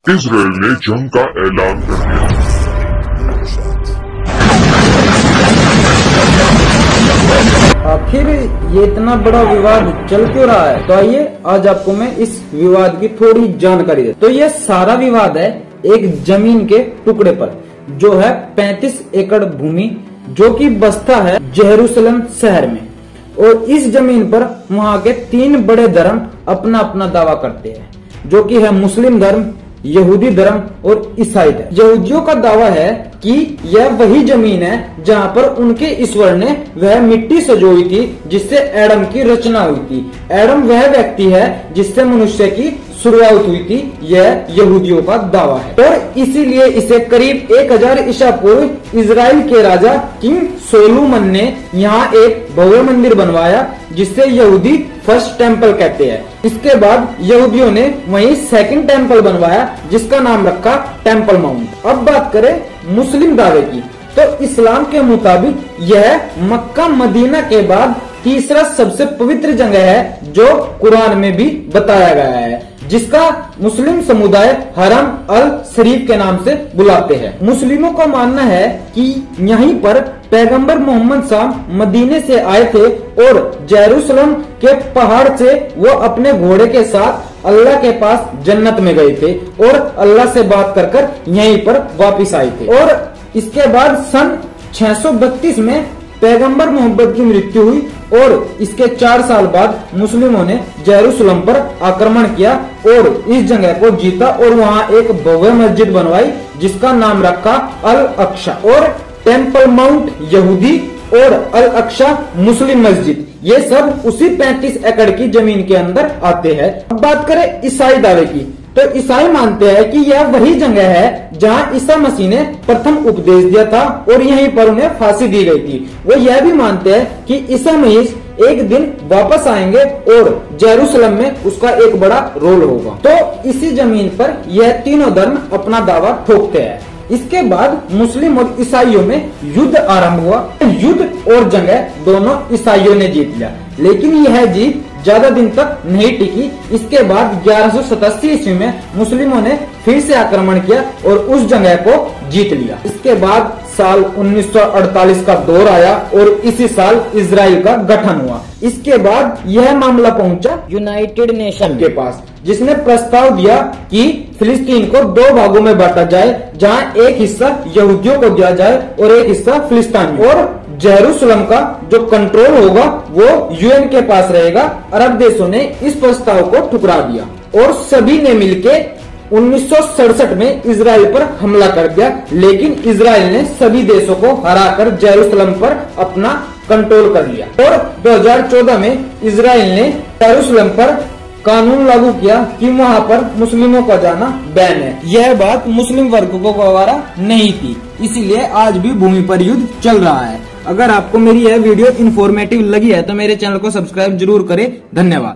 Israel ने जंग का ऐलान कर दिया। आखिर ये इतना बड़ा विवाद चल क्यों रहा है, तो आइए आज आपको मैं इस विवाद की थोड़ी जानकारी दे। तो ये सारा विवाद है एक जमीन के टुकड़े पर, जो है 35 एकड़ भूमि, जो कि बसता है जेरूसलम शहर में। और इस जमीन पर वहाँ के 3 बड़े धर्म अपना अपना दावा करते हैं, जो कि है मुस्लिम धर्म, यहूदी धर्म और ईसाई धर्म। यहूदियों का दावा है कि यह वही जमीन है जहाँ पर उनके ईश्वर ने वह मिट्टी सजोई थी जिससे एडम की रचना हुई थी। एडम वह व्यक्ति है जिससे मनुष्य की शुरुआत हुई थी, यह यहूदियों का दावा है। और इसीलिए इसे करीब 1000 ईसा पूर्व इजराइल के राजा किंग सोलोमन ने यहाँ एक भव्य मंदिर बनवाया, जिससे यहूदी फर्स्ट टेम्पल कहते हैं। इसके बाद यहूदियों ने वहीं सेकंड टेम्पल बनवाया, जिसका नाम रखा टेम्पल माउंट। अब बात करें मुस्लिम दावे की, तो इस्लाम के मुताबिक यह मक्का मदीना के बाद तीसरा सबसे पवित्र जगह है, जो कुरान में भी बताया गया है, जिसका मुस्लिम समुदाय हरम अल शरीफ के नाम से बुलाते हैं। मुस्लिमों का मानना है कि यहीं पर पैगंबर मोहम्मद साहब मदीने से आए थे और जेरूसलम के पहाड़ से वो अपने घोड़े के साथ अल्लाह के पास जन्नत में गए थे और अल्लाह से बात कर कर यहीं पर वापिस आए थे। और इसके बाद सन 632 में पैगंबर मोहम्मद की मृत्यु हुई और इसके 4 साल बाद मुस्लिमों ने जेरूसलम पर आक्रमण किया और इस जगह को जीता और वहाँ एक भव्य मस्जिद बनवाई, जिसका नाम रखा अल अक्सा। और टेम्पल माउंट यहूदी और अल अक्सा मुस्लिम मस्जिद, ये सब उसी 35 एकड़ की जमीन के अंदर आते हैं। अब बात करें ईसाई दावे की, तो ईसाई मानते हैं कि यह वही जगह है जहां ईसा मसीह ने प्रथम उपदेश दिया था और यहीं पर उन्हें फांसी दी गई थी। वो यह भी मानते हैं कि ईसा मसीह एक दिन वापस आएंगे और जेरूसलम में उसका एक बड़ा रोल होगा। तो इसी जमीन पर यह तीनों धर्म अपना दावा ठोकते हैं। इसके बाद मुस्लिम और ईसाइयों में युद्ध आरंभ हुआ। युद्ध और जंग दोनों ईसाइयों ने जीत लिया, लेकिन यह जीत ज्यादा दिन तक नहीं टिकी। इसके बाद 1187 ईस्वी में मुस्लिमों ने फिर से आक्रमण किया और उस जगह को जीत लिया। इसके बाद साल 1948 का दौर आया और इसी साल इजराइल का गठन हुआ। इसके बाद यह मामला पहुंचा यूनाइटेड नेशन के पास, जिसने प्रस्ताव दिया कि फिलिस्तीन को 2 भागों में बांटा जाए, जहां एक हिस्सा यहूदियों को दिया जाए और एक हिस्सा फिलिस्तीनियों, और जेरूसलम का जो कंट्रोल होगा वो यूएन के पास रहेगा। अरब देशों ने इस प्रस्ताव को ठुकरा दिया और सभी ने मिलके 1967 में इजराइल पर हमला कर दिया, लेकिन इजराइल ने सभी देशों को हराकर जेरूसलम पर अपना कंट्रोल कर लिया। और 2014 में इजराइल ने जेरूसलम पर कानून लागू किया कि वहाँ पर मुस्लिमों का जाना बैन है। यह बात मुस्लिम वर्ग को गवारा नहीं थी, इसीलिए आज भी भूमि पर युद्ध चल रहा है। अगर आपको मेरी यह वीडियो इन्फॉर्मेटिव लगी है तो मेरे चैनल को सब्सक्राइब जरूर करें। धन्यवाद।